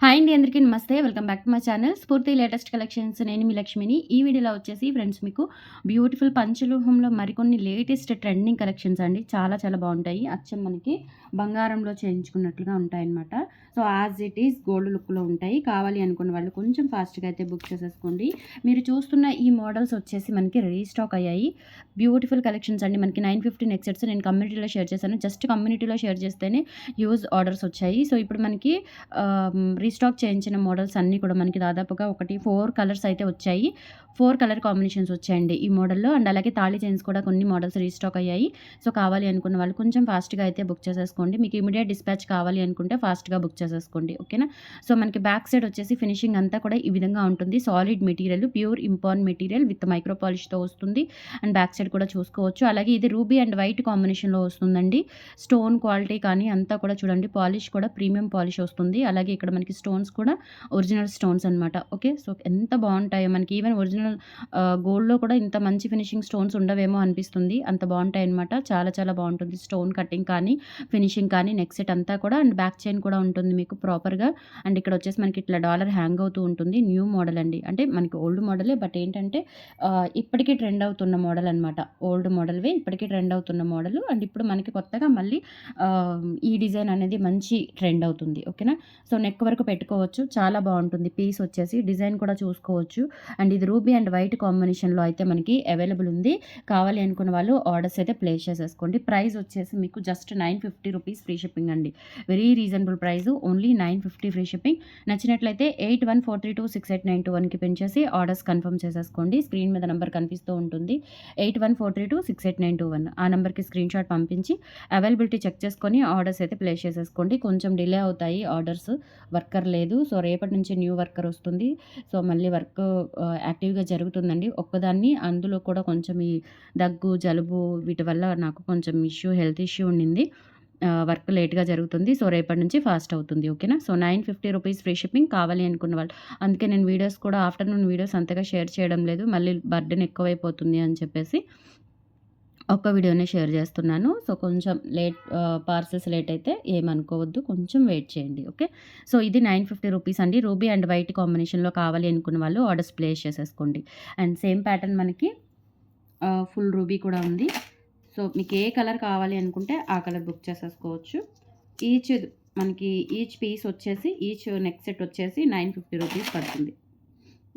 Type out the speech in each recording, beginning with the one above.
Hi అండి, అందరికీ నమస్తే. Welcome back to my channel స్ఫూర్తి లేటెస్ట్ కలెక్షన్స్. నేను మీ లక్ష్మిని. ఈ వీడియోలో వచ్చేసి ఫ్రెండ్స్ మీకు బ్యూటిఫుల్ పంచలోహంలో మరికొన్ని లేటెస్ట్ ట్రెండింగ్ కలెక్షన్స్ అండి. చాలా చాలా బాగుంటాయి. అచ్చం మనకి బంగారంలో చేయించుకున్నట్లుగా ఉంటాయన్నమాట. So as it is gold లుక్లో ఉంటాయి. కావాలి అనుకున్న వాళ్ళు కొంచెం ఫాస్ట్గా అయితే బుక్ చేసేసుకోండి. మీరు చూస్తున్న ఈ మోడల్స్ వచ్చేసి మనకి రీస్టాక్ అయ్యాయి. బ్యూటిఫుల్ కలెక్షన్స్ అండి. మనకి 950 నెక్ సెట్స్ నేను కమ్యూనిటీలో షేర్ చేశాను. జస్ట్ కమ్యూనిటీలో షేర్ చేస్తేనే యూజ్ ఆర్డర్స్ వచ్చాయి. సో ఇప్పుడు మనకి రీస్టాక్ చేయించిన మోడల్స్ అన్నీ కూడా మనకి దాదాపుగా 4 కలర్స్ అయితే వచ్చాయి. 4 కలర్ కాంబినేషన్స్ వచ్చాయండి ఈ మోడల్‌లో. అండ్ అలాగే తాళి చైన్స్ కూడా కొన్ని మోడల్స్ రీస్టాక్ అయ్యాయి. సో కావాలి అనుకున్న వాళ్ళు కొంచెం ఫాస్ట్‌గా అయితే బుక్ చేసేసుకోండి. మీకు ఇమ్మీడియేట్ డిస్పాచ్ కావాలి అనుకుంటే ఫాస్ట్‌గా బుక్ చేసేసుకోండి. ఓకేనా? సో మనకి బ్యాక్ సైడ్ వచ్చేసి ఫినిషింగ్ అంతా కూడా ఈ విధంగా ఉంటుంది. Solid material, pure ఇంపార్న్ material with micro పాలిష్‌తో వస్తుంది. అండ్ బ్యాక్ సైడ్ కూడా చూసుకోవచ్చు. అలాగే ఇది రూబీ అండ్ వైట్ కాంబినేషన్‌లో వస్తుందండి. స్టోన్ క్వాలిటీ కానీ అంతా కూడా చూడండి, పాలిష్ కూడా ప్రీమియం పాలిష్ వస్తుంది. అలాగే ఇక్కడ మనకి స్టోన్స్ కూడా ఒరిజినల్ స్టోన్స్ అనమాట. ఓకే. సో ఎంత బాగుంటాయో మనకి ఈవెన్ ఒరిజినల్ గోల్డ్‌లో కూడా ఇంత మంచి ఫినిషింగ్ స్టోన్స్ ఉండవేమో అనిపిస్తుంది. అంత బాగుంటాయన్నమాట. చాలా చాలా బాగుంటుంది. స్టోన్ కటింగ్ కానీ, ఫినిషింగ్ కానీ, నెక్ సెట్ అంతా కూడా అండ్ బ్యాక్ చైన్ కూడా ఉంటుంది మీకు ప్రాపర్‌గా. అండ్ ఇక్కడ వచ్చేసి మనకి ఇట్లా డాలర్ హ్యాంగ్ అవుతూ ఉంటుంది. న్యూ మోడల్ అండి. అంటే మనకి ఓల్డ్ మోడలే, బట్ ఏంటంటే ఇప్పటికీ ట్రెండ్ అవుతున్న మోడల్ అనమాట. ఓల్డ్ మోడల్‌వే ఇప్పటికీ ట్రెండ్ అవుతున్న మోడల్. అండ్ ఇప్పుడు మనకి కొత్తగా మళ్ళీ ఈ డిజైన్ అనేది మంచి ట్రెండ్ అవుతుంది. ఓకేనా? సో నెక్ వరకు పెట్టుకోవచ్చు. చాలా బాగుంటుంది. పీస్ వచ్చేసి డిజైన్ కూడా చూసుకోవచ్చు. అండ్ ఇది రూబీ అండ్ వైట్ కాంబినేషన్‌లో అయితే మనకి అవైలబుల్ ఉంది. కావాలి అనుకున్న వాళ్ళు ఆర్డర్స్ అయితే ప్లేస్ చేసేసుకోండి. ప్రైస్ వచ్చేసి మీకు జస్ట్ 950 రూపీస్ ఫ్రీ షిప్పింగ్ అండి. Very reasonable price. Only 950 free shipping. నచ్చినట్లయితే 8143268921కి పెంచేసి ఆర్డర్స్ కన్ఫర్మ్ చేసేసుకోండి. స్క్రీన్ మీద నెంబర్ కనిపిస్తూ ఉంటుంది. 8143268921 ఆ నెంబర్కి స్క్రీన్ షాట్ పంపించి అవైలబిలిటీ చెక్ చేసుకొని ఆర్డర్స్ అయితే ప్లేస్ చేసేసుకోండి. కొంచెం డిలే అవుతాయి ఆర్డర్స్. వర్కర్ లేదు. సో రేపటి నుంచి న్యూ వర్కర్ వస్తుంది. సో మళ్ళీ వర్క్ యాక్టివ్‌గా జరుగుతుందండి. ఒక్కదాన్ని అందులో కూడా కొంచెం ఈ దగ్గు, జలుబు వీటి వల్ల నాకు కొంచెం హెల్త్ ఇష్యూ ఉండింది. వర్క్ లేట్‌గా జరుగుతుంది. సో రేపటి నుంచి ఫాస్ట్ అవుతుంది. ఓకేనా? So 950 rupees free shipping. కావాలి అనుకున్న వాళ్ళు. అందుకే నేను వీడియోస్ కూడా ఆఫ్టర్‌నూన్ వీడియోస్ అంతగా షేర్ చేయడం లేదు. మళ్ళీ బర్డెన్ ఎక్కువైపోతుంది అని చెప్పేసి ఒక్క వీడియోనే షేర్ చేస్తున్నాను. సో కొంచెం పార్సెల్స్ లేట్ అయితే ఏమనుకోవద్దు. కొంచెం వెయిట్ చేయండి. ఓకే. సో ఇది 950 రూపీస్ అండి. రూబీ అండ్ వైట్ కాంబినేషన్‌లో కావాలి అనుకున్న వాళ్ళు ఆర్డర్స్ ప్లేస్ చేసేసుకోండి. అండ్ సేమ్ ప్యాటర్న్ మనకి ఫుల్ రూబీ కూడా ఉంది. సో మీకు ఏ కలర్ కావాలి అనుకుంటే ఆ కలర్ బుక్ చేసేసుకోవచ్చు. ఈచ్ మనకి ఈచ్ పీస్ వచ్చేసి ఈచ్ నెక్ సెట్ వచ్చేసి 950 రూపీస్ పడుతుంది.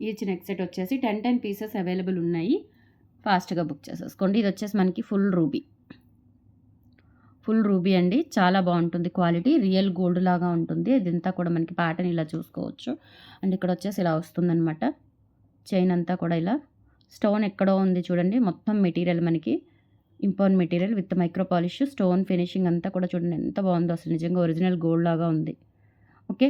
ఈచ్ నెక్ సెట్ వచ్చేసి 10 పీసెస్ అవైలబుల్ ఉన్నాయి. ఫాస్ట్‌గా బుక్ చేసేసుకోండి. ఇది వచ్చేసి మనకి ఫుల్ రూబీ. ఫుల్ రూబీ అండి. చాలా బాగుంటుంది క్వాలిటీ. రియల్ గోల్డ్ లాగా ఉంటుంది. ఇదంతా కూడా మనకి ప్యాటర్న్ ఇలా చూసుకోవచ్చు. అండ్ ఇక్కడ వచ్చేసి ఇలా వస్తుందనమాట. చైన్ అంతా కూడా ఇలా స్టోన్ ఎక్కడో ఉంది చూడండి. మొత్తం మెటీరియల్ మనకి import material with micro polish, stone finishing అంతా కూడా చూడండి ఎంత బాగుందో. అసలు నిజంగా ఒరిజినల్ గోల్డ్ లాగా ఉంది. ఓకే.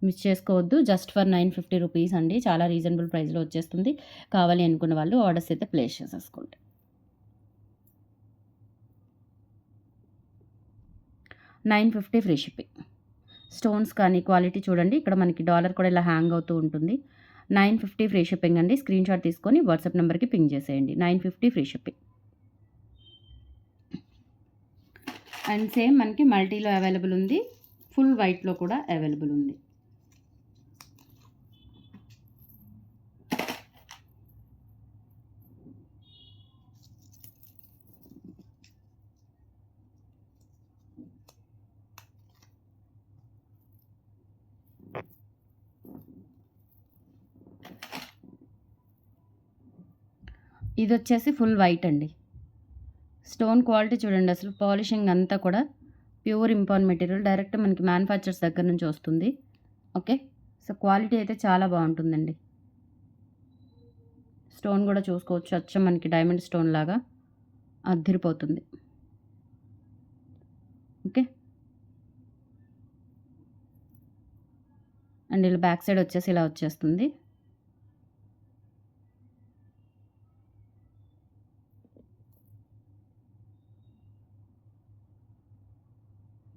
మిస్ చేసుకోవద్దు. జస్ట్ ఫర్ 950 రూపీస్ అండి. చాలా రీజనబుల్ ప్రైస్‌లో వచ్చేస్తుంది. కావాలి అనుకున్న వాళ్ళు ఆర్డర్స్ అయితే ప్లేస్ చేసేసుకోండి. 950 ఫ్రీ షిప్పింగ్. స్టోన్స్ కానీ క్వాలిటీ చూడండి. ఇక్కడ మనకి డాలర్ కూడా ఇలా హ్యాంగ్ అవుతూ ఉంటుంది. 950 ఫ్రీ షిప్పింగ్ అండి. స్క్రీన్ షాట్ తీసుకొని వాట్సాప్ నెంబర్‌కి పింగ్ చేసేయండి. 950 ఫ్రీ షిప్పింగ్. అండ్ సేమ్ మనకి మల్టీలో అవైలబుల్ ఉంది. ఫుల్ వైట్‌లో కూడా అవైలబుల్ ఉంది. ఇది వచ్చేసి ఫుల్ వైట్ అండి. స్టోన్ క్వాలిటీ చూడండి. అసలు పాలిషింగ్ అంతా కూడా ప్యూర్ ఇంపార్న్ మెటీరియల్. డైరెక్ట్ మనకి మ్యానుఫ్యాక్చర్స్ దగ్గర నుంచి వస్తుంది. ఓకే. సో క్వాలిటీ అయితే చాలా బాగుంటుందండి. స్టోన్ కూడా చూసుకోవచ్చు. అచ్చం మనకి డైమండ్ స్టోన్ లాగా అద్దిరిపోతుంది. ఓకే. అండ్ ఇలా బ్యాక్ సైడ్ వచ్చేసి ఇలా వచ్చేస్తుంది.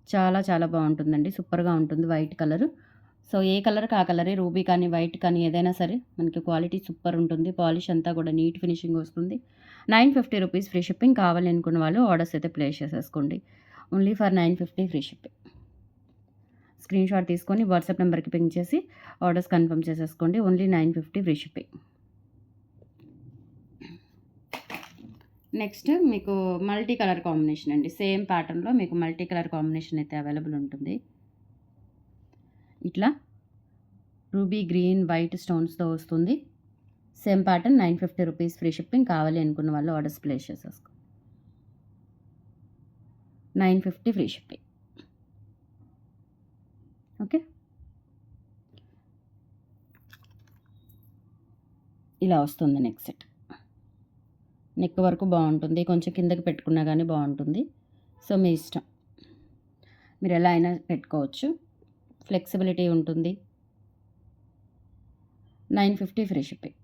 చాలా చాలా బాగుంటుందండి. సూపర్‌గా ఉంటుంది వైట్ కలరు. సో ఏ కలర్‌కి ఆ కలరే. రూబీ కానీ, వైట్ కానీ ఏదైనా సరే మనకి క్వాలిటీ సూపర్ ఉంటుంది. పాలిష్ అంతా కూడా నీట్ ఫినిషింగ్ వస్తుంది. 950 రూపీస్ ఫ్రీ షిప్పింగ్. కావాలి అనుకున్న వాళ్ళు ఆర్డర్స్ అయితే ప్లేస్ చేసేసుకోండి. Only for 950 free shipping. Screen shot తీసుకొని వాట్సాప్ నెంబర్కి పింక్ చేసి ఆర్డర్స్ కన్ఫర్మ్ చేసేసుకోండి. Only 950 free shipping. నెక్స్ట్ మీకు మల్టీ కలర్ కాంబినేషన్ అండి. సేమ్ ప్యాటర్న్లో మీకు మల్టీ కలర్ కాంబినేషన్ అయితే అవైలబుల్ ఉంటుంది. ఇట్లా రూబీ గ్రీన్ వైట్ స్టోన్స్తో వస్తుంది. Same pattern 950 rupees free shipping. కావాలి అనుకున్న వాళ్ళు ఆర్డర్స్ ప్లేస్ చేసేసుకో. 950 ఫ్రీ షిప్పింగ్. ఓకే, ఇలా వస్తుంది నెక్ సెట్. నెక్ వరకు బాగుంటుంది, కొంచెం కిందకి పెట్టుకున్నా కానీ బాగుంటుంది. సో మీ ఇష్టం, మీరు ఎలా అయినా పెట్టుకోవచ్చు, ఫ్లెక్సిబిలిటీ ఉంటుంది. 950 free shipping.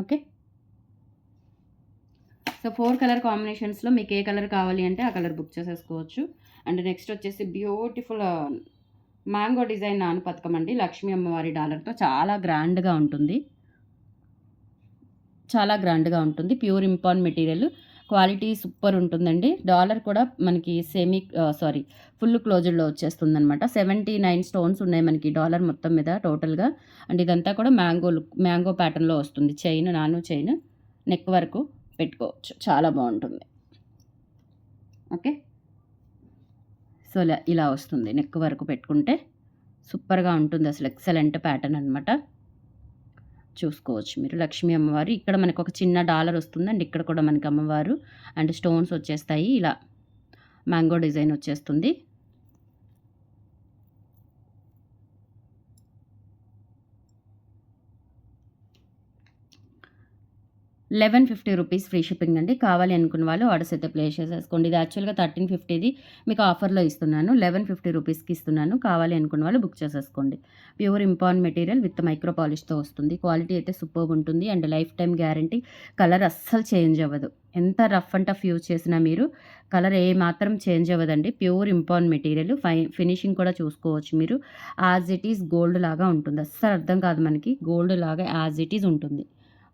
Okay, so 4 colour కాంబినేషన్స్లో మీకు ఏ కలర్ కావాలి అంటే ఆ కలర్ బుక్ చేసేసుకోవచ్చు. అండ్ నెక్స్ట్ వచ్చేసి బ్యూటిఫుల్ మ్యాంగో డిజైన్ నాను పథకం అండి. లక్ష్మీ అమ్మవారి డాలర్తో చాలా గ్రాండ్గా ఉంటుంది, చాలా గ్రాండ్గా ఉంటుంది. Pure import material, quality super ఉంటుందండి. డాలర్ కూడా మనకి ఫుల్ క్లోజ్డ్లో వచ్చేస్తుంది అనమాట. 79 స్టోన్స్ ఉన్నాయి మనకి డాలర్ మొత్తం మీద టోటల్గా. అండ్ ఇదంతా కూడా మ్యాంగో ప్యాటర్న్లో వస్తుంది. చైన్, నాను చైన్, నెక్ వరకు పెట్టుకోవచ్చు, చాలా బాగుంటుంది. ఓకే, సో ఇలా వస్తుంది, నెక్ వరకు పెట్టుకుంటే సూపర్గా ఉంటుంది. అసలు ఎక్సలెంట్ ప్యాటర్న్ అనమాట. చూసుకోవచ్చు మీరు. లక్ష్మీ అమ్మవారు ఇక్కడ మనకు ఒక చిన్న డాలర్ వస్తుంది. అండ్ ఇక్కడ కూడా మనకి అమ్మవారు అండ్ స్టోన్స్ వచ్చేస్తాయి. ఇలా మ్యాంగో డిజైన్ వచ్చేస్తుంది. ₹1150 ఫ్రీ షిప్పింగ్ అండి. కావాలి అనుకున్న వాళ్ళు ఆర్డర్స్ అయితే ప్లేస్ చేసేసుకోండి. ఇది యాక్చువల్గా 1350 మీకు ఆఫర్లో ఇస్తున్నాను, ₹1150కి ఇస్తున్నాను. కావాలి అనుకున్న వాళ్ళు బుక్ చేసేసుకోండి. Pure import material with micro పాలిష్తో వస్తుంది. క్వాలిటీ అయితే సూపర్బ్ ఉంటుంది. And life time guarantee. Colour అస్సలు చేంజ్ అవ్వదు. ఎంత రఫ్ అండ్ టఫ్ యూజ్ చేసినా మీరు కలర్ ఏ మాత్రం చేంజ్ అవ్వదండి. Pure import material. ఫినిషింగ్ కూడా చూసుకోవచ్చు మీరు. యాజ్ ఇట్ ఈస్ గోల్డ్ లాగా ఉంటుంది. అస్సలు అర్థం కాదు మనకి, గోల్డ్ లాగా యాజ్ ఇట్ ఈస్ ఉంటుంది.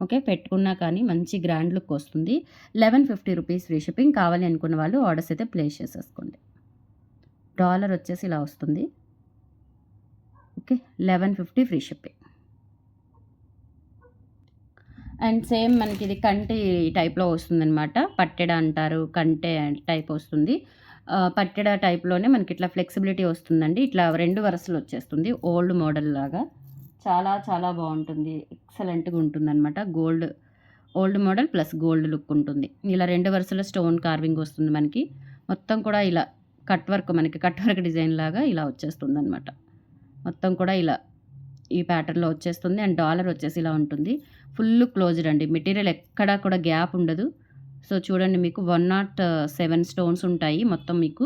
ఓకే, పెట్టుకున్నా కానీ మంచి గ్రాండ్ లుక్ వస్తుంది. ₹1150 ఫ్రీ షిప్పింగ్. కావాలి అనుకున్న వాళ్ళు ఆర్డర్స్ అయితే ప్లేస్ చేసేసుకోండి. డాలర్ వచ్చేసి ఇలా వస్తుంది. Okay, ₹1150 free shipping. And same మనకి ఇది కంటి టైప్లో వస్తుందన్నమాట. పట్టెడ అంటారు, కంటె టైప్ వస్తుంది. పట్టెడ టైప్లోనే మనకి ఇట్లా ఫ్లెక్సిబిలిటీ వస్తుందండి. ఇట్లా 2 వరుసలు వచ్చేస్తుంది, ఓల్డ్ మోడల్ లాగా. చాలా చాలా బాగుంటుంది, ఎక్సలెంట్గా ఉంటుందన్నమాట. Old model plus gold look ఉంటుంది. ఇలా 2 వరుసల స్టోన్ కార్వింగ్ వస్తుంది మనకి. మొత్తం కూడా ఇలా కట్ వర్క్ డిజైన్ లాగా ఇలా వచ్చేస్తుంది అనమాట. మొత్తం కూడా ఇలా ఈ ప్యాటర్న్లో వచ్చేస్తుంది. అండ్ డాలర్ వచ్చేసి ఇలా ఉంటుంది. ఫుల్ క్లోజ్డ్ అండి. మెటీరియల్ ఎక్కడా కూడా గ్యాప్ ఉండదు. సో చూడండి, మీకు 107 స్టోన్స్ ఉంటాయి మొత్తం మీకు.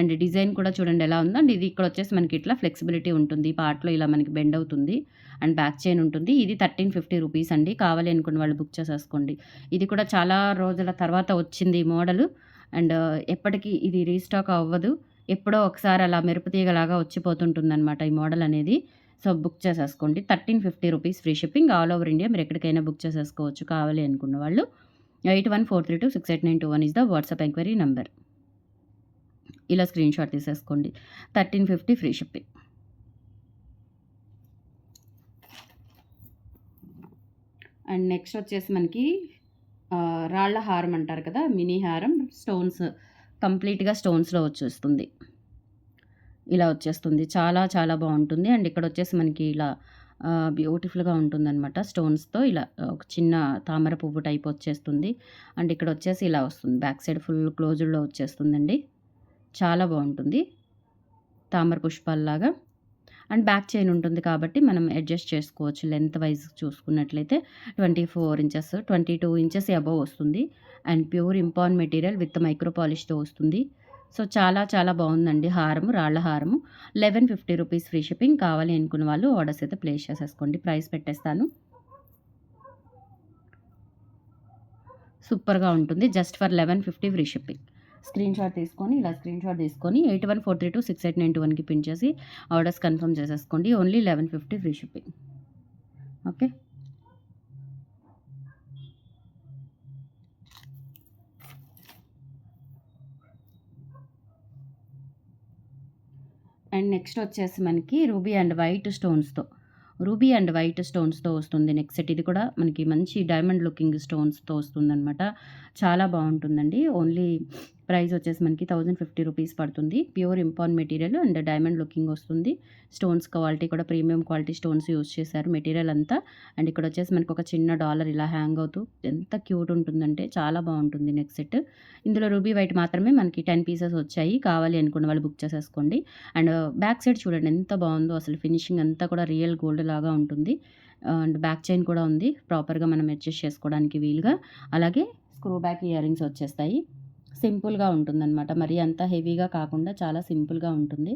అండ్ డిజైన్ కూడా చూడండి ఎలా ఉందో. అండ్ ఇది ఇక్కడ వచ్చేసి మనకి ఇట్లా ఫ్లెక్సిబిలిటీ ఉంటుంది. ఈ పార్ట్లో ఇలా మనకి బెండ్ అవుతుంది. అండ్ బ్యాక్ చైన్ ఉంటుంది. ఇది ₹1350 అండి. కావాలి అనుకున్న వాళ్ళు బుక్ చేసేసుకోండి. ఇది కూడా చాలా రోజుల తర్వాత వచ్చింది ఈ మోడలు. అండ్ ఎప్పటికీ ఇది రీస్టాక్ అవ్వదు. ఎప్పుడో ఒకసారి అలా మెరుపుతీగలాగా వచ్చిపోతుంటుందన్నమాట ఈ మోడల్ అనేది. సో బుక్ చేసేసుకోండి. ₹1350 free shipping. All over India మీరు ఎక్కడికైనా బుక్ చేసేసుకోవచ్చు. కావాలి అనుకున్న వాళ్ళు 8143268921 is the WhatsApp enquiry number. ఇలా స్క్రీన్ షాట్ తీసేసుకోండి. 1350 ఫ్రీ షిప్పింగ్. అండ్ నెక్స్ట్ వచ్చేసి మనకి రాళ్ళ హారం అంటారు కదా, మినీ హారం, స్టోన్స్, కంప్లీట్గా స్టోన్స్లో వచ్చేస్తుంది. ఇలా వచ్చేస్తుంది, చాలా చాలా బాగుంటుంది. అండ్ ఇక్కడ వచ్చేసి మనకి ఇలా బ్యూటిఫుల్గా ఉంటుందన్నమాట. స్టోన్స్తో ఇలా ఒక చిన్న తామర పువ్వు టైప్ వచ్చేస్తుంది. అండ్ ఇక్కడ వచ్చేసి ఇలా వస్తుంది, బ్యాక్ సైడ్ ఫుల్ క్లోజ్డ్లో వచ్చేస్తుందండి. చాలా బాగుంటుంది, తామర పుష్పాల్లాగా. అండ్ బ్యాక్ చైన్ ఉంటుంది కాబట్టి మనం అడ్జస్ట్ చేసుకోవచ్చు. లెంత్ వైజ్ చూసుకున్నట్లయితే 24 ఇంచెస్, 22 ఇంచెస్ అబవ్ వస్తుంది. And pure import material with micro పాలిష్తో వస్తుంది. సో చాలా చాలా బాగుందండి హారము, రాళ్ళ హారము. ₹1150 ఫ్రీ షిప్పింగ్. కావాలి అనుకున్న వాళ్ళు ఆర్డర్స్ అయితే ప్లేస్ చేసేసుకోండి. ప్రైస్ పెట్టేస్తాను. సూపర్గా ఉంటుంది. Just for ₹1150 free shipping. Screen shot తీసుకొని 8143268921కి పిన్ చేసి ఆర్డర్స్ కన్ఫర్మ్ చేసేసుకోండి. Only $1150 free shipping. Okay, and next వచ్చేసి మనకి రూబీ అండ్ వైట్ స్టోన్స్‌తో, రూబీ అండ్ వైట్ స్టోన్స్‌తో వస్తుంది నెక్స్ట్ సెట్. ఇది కూడా మనకి మంచి డైమండ్ లుకింగ్ స్టోన్స్‌తో వస్తుందనమాట. చాలా బావుంటుందండి. ఓన్లీ ప్రైస్ వచ్చేసి మనకి 1050 రూపీస్ పడుతుంది. Pure ఇంపార్న్ material and diamond looking వస్తుంది. స్టోన్స్ క్వాలిటీ కూడా ప్రీమియం క్వాలిటీ స్టోన్స్ యూజ్ చేశారు మెటీరియల్ అంతా. అండ్ ఇక్కడ వచ్చేసి మనకి ఒక చిన్న డాలర్ ఇలా హ్యాంగ్ అవుతూ ఎంత క్యూట్ ఉంటుందంటే చాలా బావుంటుంది నెక్ సెట్. ఇందులో రూబీ వైట్ మాత్రమే మనకి 10 పీసెస్ వచ్చాయి. కావాలి అనుకున్న వాళ్ళు బుక్ చేసేసుకోండి. అండ్ బ్యాక్ సైడ్ చూడండి ఎంత బావుందో అసలు, ఫినిషింగ్ అంతా కూడా రియల్ గోల్డ్ లాగా ఉంటుంది. అండ్ బ్యాక్ చైన్ కూడా ఉంది ప్రాపర్‌గా మనం అడ్జస్ట్ చేసుకోవడానికి వీలుగా. అలాగే స్క్రూ బ్యాక్ ఇయర్ రింగ్స్ వచ్చేస్తాయి. సింపుల్‌గా ఉంటుందనమాట. మరీ అంత హెవీగా కాకుండా చాలా సింపుల్‌గా ఉంటుంది.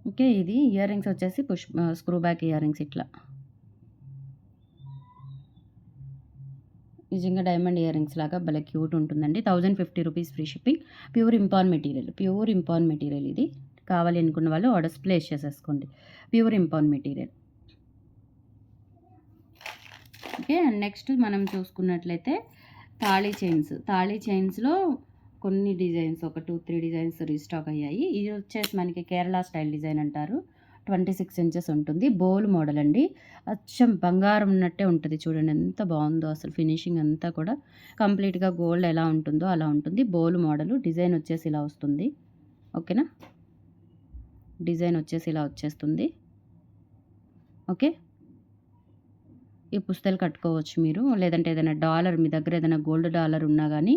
ఓకే. ఇది ఇయర్ రింగ్స్ వచ్చేసి స్క్రూ బ్యాక్ ఇయర్ రింగ్స్ ఇట్లా. నిజంగా డైమండ్ ఇయర్ రింగ్స్ లాగా భలే క్యూట్ ఉంటుందండి. 1050 rupees free shipping. Pure ఇంపార్న్ material, pure ఇంపార్న్ material ఇది. కావాలి అనుకున్న వాళ్ళు ఆర్డర్స్ ప్లేస్ చేసేసుకోండి. Pure ఇంపార్న్ material. Okay. And next మనం చూసుకున్నట్లయితే తాళీ చైన్స్‌లో కొన్ని డిజైన్స్ ఒక 2, 3 డిజైన్స్ రీస్టాక్ అయ్యాయి. ఇది వచ్చేసి మనకి కేరళ స్టైల్ డిజైన్ అంటారు. 26 ఇంచెస్ ఉంటుంది. బోల్ మోడల్ అండి. అచ్చం బంగారం ఉన్నట్టే ఉంటుంది. చూడండి ఎంత బావుందో అసలు, ఫినిషింగ్ అంతా కూడా కంప్లీట్‌గా గోల్డ్ ఎలా ఉంటుందో అలా ఉంటుంది. బోల్ మోడలు. డిజైన్ వచ్చేసి ఇలా వస్తుంది. ఓకేనా? డిజైన్ వచ్చేసి ఇలా వచ్చేస్తుంది. ఓకే. ఈ పుస్తలు కట్టుకోవచ్చు మీరు. లేదంటే ఏదైనా డాలర్ మీ దగ్గర ఏదైనా గోల్డ్ డాలర్ ఉన్నా గానీ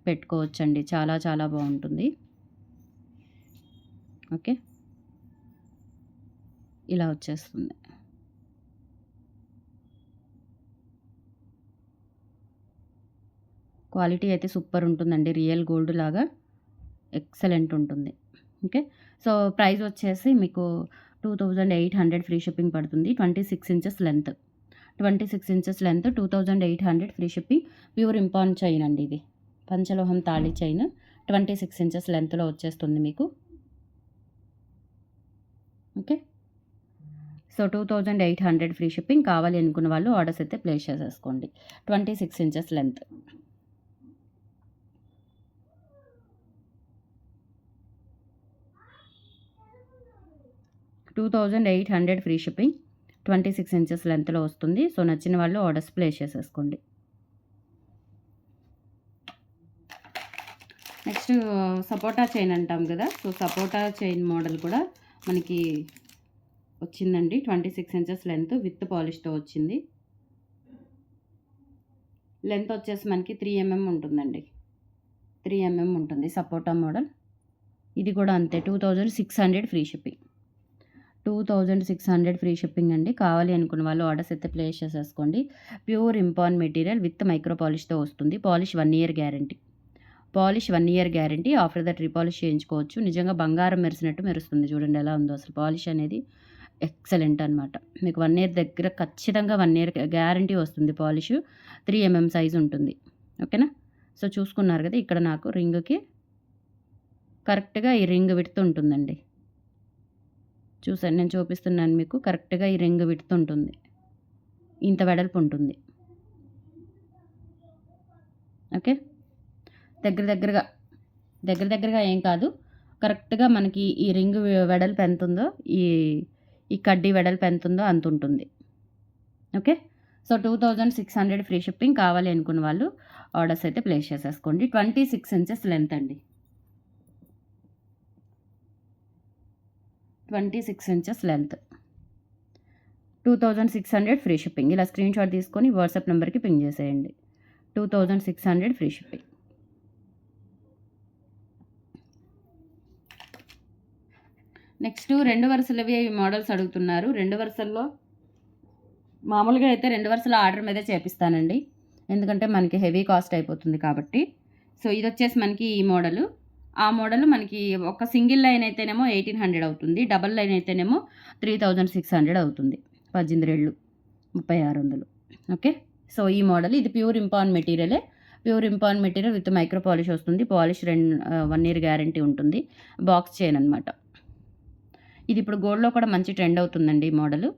పెట్టుకోవచ్చండి. చాలా చాలా బావుంటుంది. ఓకే. ఇలా వచ్చేస్తుంది. క్వాలిటీ అయితే సూపర్ ఉంటుందండి. రియల్ గోల్డ్ లాగా ఎక్సలెంట్ ఉంటుంది. ఓకే. సో ప్రైస్ వచ్చేసి మీకు 2800 ఫ్రీ షిప్పింగ్ పడుతుంది. 26 inches length. 26 inches length 2800 free shipping. Pure import chain అండి ఇది. పంచలోహం తాళి చైన్ 26 ఇంచెస్ లెంత్‌లో వచ్చేస్తుంది మీకు. ఓకే. So 2800 free shipping. కావాలి అనుకున్న వాళ్ళు ఆర్డర్స్ అయితే ప్లేస్ చేసేసుకోండి. 26 inches length. $2800 free shipping. 26 inches లెంత్‌లో వస్తుంది. సో నచ్చిన వాళ్ళు ఆర్డర్స్ ప్లేస్ చేసేసుకోండి. నెక్స్ట్ సపోటా చైన్ అంటాం కదా! సో సపోటా చైన్ మోడల్ కూడా మనకి వచ్చిందండి. 26 ఇంచెస్ లెంత్ విత్ పాలిష్‌తో వచ్చింది. లెంత్ వచ్చేసి మనకి 3 mm ఉంటుందండి. 3 mm ఉంటుంది సపోటా మోడల్. ఇది కూడా అంతే 2600 ఫ్రీ షిప్పింగ్. 2600 ఫ్రీ షిప్పింగ్ అండి. కావాలి అనుకున్న వాళ్ళు ఆర్డర్స్ అయితే ప్లేస్ చేసేసుకోండి. ప్యూర్ ఇంపార్న్ మెటీరియల్ విత్ మైక్రో పాలిష్‌తో వస్తుంది. Polish 1 year guarantee. Polish 1 year guarantee. After that repolish చేయించుకోవచ్చు. నిజంగా బంగారం మెరిసినట్టు మెరుస్తుంది. చూడండి ఎలా ఉందో అసలు. పాలిష్ అనేది ఎక్సలెంట్ అనమాట. మీకు 1 ఇయర్ దగ్గర ఖచ్చితంగా 1 ఇయర్ గ్యారంటీ వస్తుంది పాలిష్. 3 mm సైజ్ ఉంటుంది. ఓకేనా? సో చూసుకున్నారు కదా! ఇక్కడ నాకు రింగ్‌కి కరెక్ట్‌గా ఈ రింగ్ విడ్త్ ఉంటుందండి. చూసాను, నేను చూపిస్తున్నాను మీకు. కరెక్ట్‌గా ఈ రింగ్ విడ్త్ ఉంటుంది. ఇంత వెడల్పు ఉంటుంది. ఓకే. దగ్గరగా ఏం కాదు. కరెక్ట్‌గా మనకి ఈ రింగ్ వెడల్పు ఎంతుందో, ఈ కడ్డీ వెడల్పు ఎంతుందో అంత ఉంటుంది. ఓకే. So 2600 free shipping. కావాలి అనుకున్న వాళ్ళు ఆర్డర్స్ అయితే ప్లేస్ చేసేసుకోండి. 26 ఇంచెస్ లెంత్ అండి. 26 ఇంచెస్ లెంత్. 2600 free shipping. ఇలా స్క్రీన్‌షాట్ తీసుకొని వాట్సాప్ నెంబర్‌కి పింగ్ చేసేయండి. 2600 ఫ్రీ షిప్పింగ్. నెక్స్ట్ 2 వరుసలవి మోడల్స్ అడుగుతున్నారు. 2 వరుసల్లో మామూలుగా అయితే 2 వరుసల ఆర్డర్ మీదే చేపిస్తానండి. ఎందుకంటే మనకి హెవీ కాస్ట్ అయిపోతుంది కాబట్టి. సో ఇది వచ్చేసి మనకి ఈ మోడలు. ఆ మోడల్ మనకి ఒక సింగిల్ లైన్ అయితేనేమో 1800 అవుతుంది. డబల్ లైన్ అయితేనేమో 3600 అవుతుంది. 18 రెళ్ళు 3600. ఓకే. సో ఈ మోడల్ ఇది ప్యూర్ ఇంపార్న్ మెటీరియలే. Pure ఇంపార్న్ material with micro polish వస్తుంది. పాలిష్ 1 ఇయర్ గ్యారంటీ ఉంటుంది. బాక్స్ చైన్ అనమాట. ఇది ఇప్పుడు గోల్డ్‌లో కూడా మంచి ట్రెండ్ అవుతుందండి ఈ మోడలు.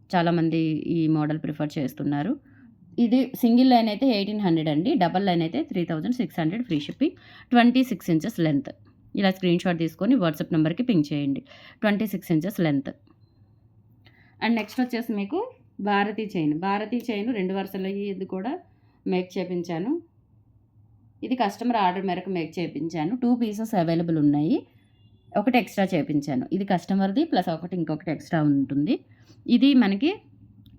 చాలామంది ఈ మోడల్ ప్రిఫర్ చేస్తున్నారు. ఇది సింగిల్ లైన్ అయితే 1800 అండి. డబల్ లైన్ అయితే 3600 ఫ్రీ షిప్పింగ్. 26 inches length. ఇలా స్క్రీన్ షాట్ తీసుకొని వాట్సాప్ నెంబర్కి పింగ్ చేయండి. 26 ఇంచెస్ లెంత్. అండ్ నెక్స్ట్ వచ్చేసి మీకు భారతీ చైన్. 2 వరుసలు ఇది కూడా మేక్ చేపించాను. ఇది కస్టమర్ ఆర్డర్ మేరకు మేక్ చేపించాను. 2 పీసెస్ అవైలబుల్ ఉన్నాయి. ఒకటి ఎక్స్ట్రా చేపించాను. ఇది కస్టమర్ది ప్లస్ ఇంకొకటి ఎక్స్ట్రా ఉంటుంది. ఇది మనకి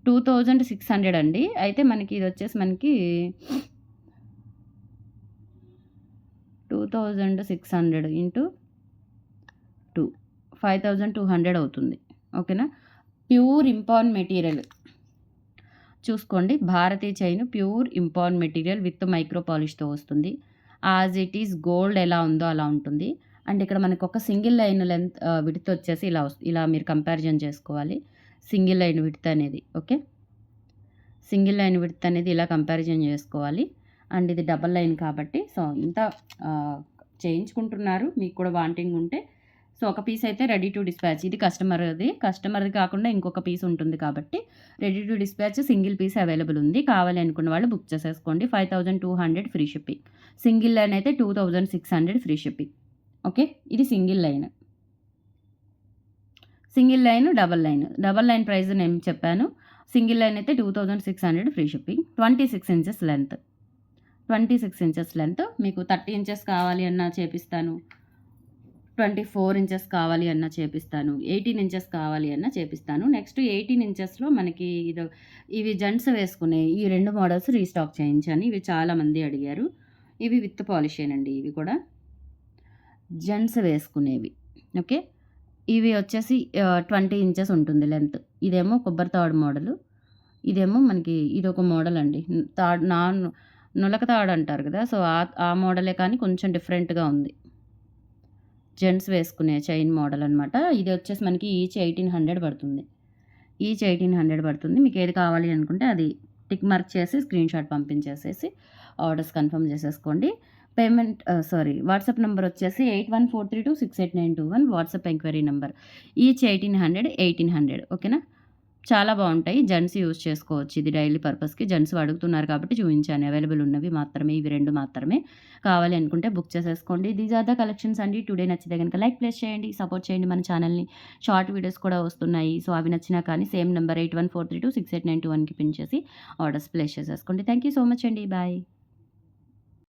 2600 అండి. అయితే మనకి ఇది వచ్చేసి మనకి 2600 ఇంటూ 2 5200 అవుతుంది. ఓకేనా. ప్యూర్ ఇంపార్న్ మెటీరియల్ చూసుకోండి. Bharati chain pure ఇంపార్న్ material with micro పాలిష్తో వస్తుంది. యాజ్ ఇట్ ఈస్ గోల్డ్ ఎలా ఉందో అలా ఉంటుంది. అండ్ ఇక్కడ మనకు ఒక సింగిల్ లైన్ లెంత్ విడ్త్ వచ్చేసి ఇలా మీరు కంపారిజన్ చేసుకోవాలి. సింగిల్ లైన్ విడ్త్ అనేది ఓకే. సింగిల్ లైన్ విడ్త్ అనేది ఇలా కంపారిజన్ చేసుకోవాలి. అండ్ ఇది డబల్ లైన్ కాబట్టి సో ఇంత చేయించుకుంటున్నారు, మీకు కూడా వాంటింగ్ ఉంటే సో ఒక పీస్ అయితే రెడీ టు డిస్పాచ్. ఇది కస్టమర్ది కాకుండా ఇంకొక పీస్ ఉంటుంది కాబట్టి ready to dispatch single piece available ఉంది. కావాలి అనుకున్న వాళ్ళు బుక్ చేసేసుకోండి. 5200 ఫ్రీ షిప్పింగ్. సింగిల్ లైన్ అయితే 2600 ఫ్రీ షిప్పింగ్. ఓకే. ఇది single line. Double line price నేను చెప్పాను. సింగిల్ లైన్ అయితే 2600 free shipping. 26 inches length. 26 inches length. మీకు 30 ఇంచెస్ కావాలి అన్నా చేపిస్తాను. 24 ఇంచెస్ కావాలి అన్నా చేపిస్తాను. 18 ఇంచెస్ కావాలి అన్నా చేపిస్తాను. నెక్స్ట్ 18 ఇంచెస్లో మనకి ఇవి జెంట్స్ వేసుకునే ఈ 2 మోడల్స్ రీస్టాక్ చేయించాను. ఇవి చాలామంది అడిగారు. ఇవి విత్ పాలిషేనండి. ఇవి కూడా జెంట్స్ వేసుకునేవి. ఓకే. ఇవి వచ్చేసి 20 ఇంచెస్ ఉంటుంది లెంత్. ఇదేమో కొబ్బరి తాడు మోడలు. ఇదేమో మనకి ఇదొక మోడల్ అండి. నులక తాడు అంటారు కదా, సో ఆ మోడలే కానీ కొంచెం డిఫరెంట్గా ఉంది. జెంట్స్ వేసుకునే చైన్ మోడల్ అనమాట. ఇది వచ్చేసి మనకి ఈచ్ 1800 పడుతుంది. మీకు ఏది కావాలి అనుకుంటే అది టిక్ మార్క్ చేసి స్క్రీన్ షాట్ పంపించేసేసి ఆర్డర్స్ కన్ఫర్మ్ చేసేసుకోండి. పేమెంట్ వాట్సాప్ నెంబర్ వచ్చేసి 8143268921 వాట్సాప్ ఎంక్వైరీ నెంబర్. ఈచ్ 1800 ఓకేనా. చాలా బాగుంటాయి. జెంట్స్ యూజ్ చేసుకోవచ్చు. ఇది డైలీ పర్పస్కి జెంట్స్ అడుగుతున్నారు కాబట్టి చూపించాను. అవైలబుల్ ఉన్నవి మాత్రమే, ఇవి 2 మాత్రమే. కావాలి అనుకుంటే బుక్ చేసేసుకోండి. దీస్ ఆర్ ద కలెక్షన్స్ అండి. టుడే నచ్చితే కనుక లైక్ ప్లేస్ చేయండి, సపోర్ట్ చేయండి మన ఛానల్ని. షార్ట్ వీడియోస్ కూడా వస్తున్నాయి. సో అవి నచ్చినా కానీ సేమ్ నెంబర్ 8143268921కి పిన్ చేసి ఆర్డర్స్ ప్లేస్ చేసేసుకోండి. థ్యాంక్ యూ సో మచ్ అండి. బాయ్.